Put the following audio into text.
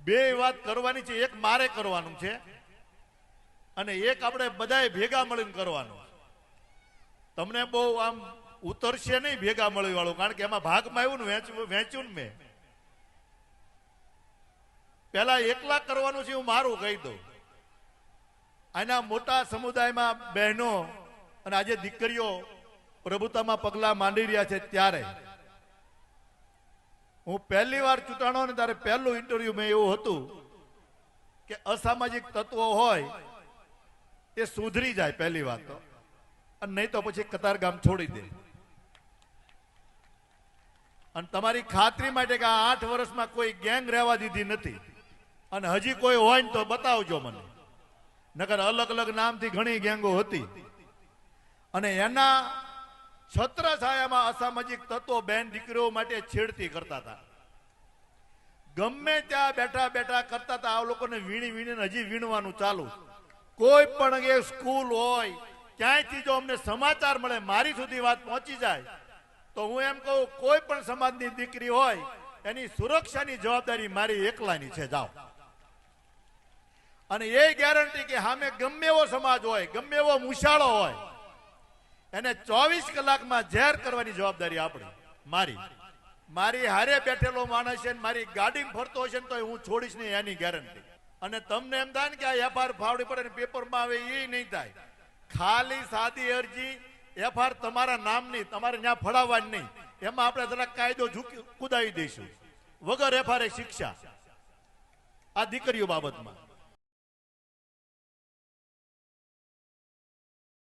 બે વાત કરવાની છે, એક મારે કરવાનું છે અને એક આપણે બધાએ ભેગા મળીને કરવાનું. તમને બહુ આમ ઉતરશે નહીં ભેગા મળી વાળું, કારણ કે એમાં ભાગમાં આવ્યું ને વેચ્યું ને મેં. પેલા એકલા કરવાનું છે, હું મારું કહી દઉં. આના મોટા સમુદાયમાં બહેનો અને આજે દીકરીઓ પ્રભુતામાં પગલા માંડી રહ્યા છે, ત્યારે હું પહેલી વાર ચૂંટાણો ને ત્યારે પહેલું ઇન્ટરવ્યુ મેં એવું હતું કે અસામાજિક તત્વો હોય એ સુધરી જાય પહેલી વાત તો, અને નહીં તો પછી કતારગામ છોડી દે. અને તમારી ખાતરી માટે કે આ 8 વર્ષમાં કોઈ ગેંગ રહેવા દીધી નથી, અને હજી કોઈ હોય ને તો બતાવજો મને. નકર અલગ અલગ નામથી ઘણી ગેંગો હતી, અને એના છત્રછાયામાં અસામાજિક તત્વો બેન દીકરીઓ માટે છેડતી કરતા હતા. ગમે ત્યાં બેઠા બેઠા કરતા હતા. આ લોકોને વીણી વીણીને હજી વીણવાનું ચાલુ. કોઈ પણ એ સ્કૂલ હોય ક્યાંયથી જો અમને સમાચાર મળે, મારી સુધી વાત પહોંચી જાય, તો હું એમ કહું કોઈ પણ સમાજની દીકરી હોય એની સુરક્ષાની જવાબદારી મારી એકલાની છે. જાઓ. અને એ ગેરંટી કે સામે ગમે એવો સમાજ હોય, ગમે એવો મુશાળો હોય, એને 24 કલાકમાં ઝેર કરવાની જવાબદારી આપણી. મારી હારે બેઠેલો માણસ છે, મારી ગાડીમાં ફરતો હશે ને તો હું છોડીશ નહીં, એની ગેરંટી. અને તમને એમ થાય ને કે આ એફઆર ફાવડી પડે ને પેપરમાં આવે, એ નહીં થાય. ખાલી સાદી અરજી એફઆર તમારા નામની, તમારે ત્યાં ફળાવવાની નહીં. એમાં આપણે જરાક કાયદો કુદાવી દઈશું. વગર એફઆર શિક્ષા આ દીકરીઓ બાબતમાં.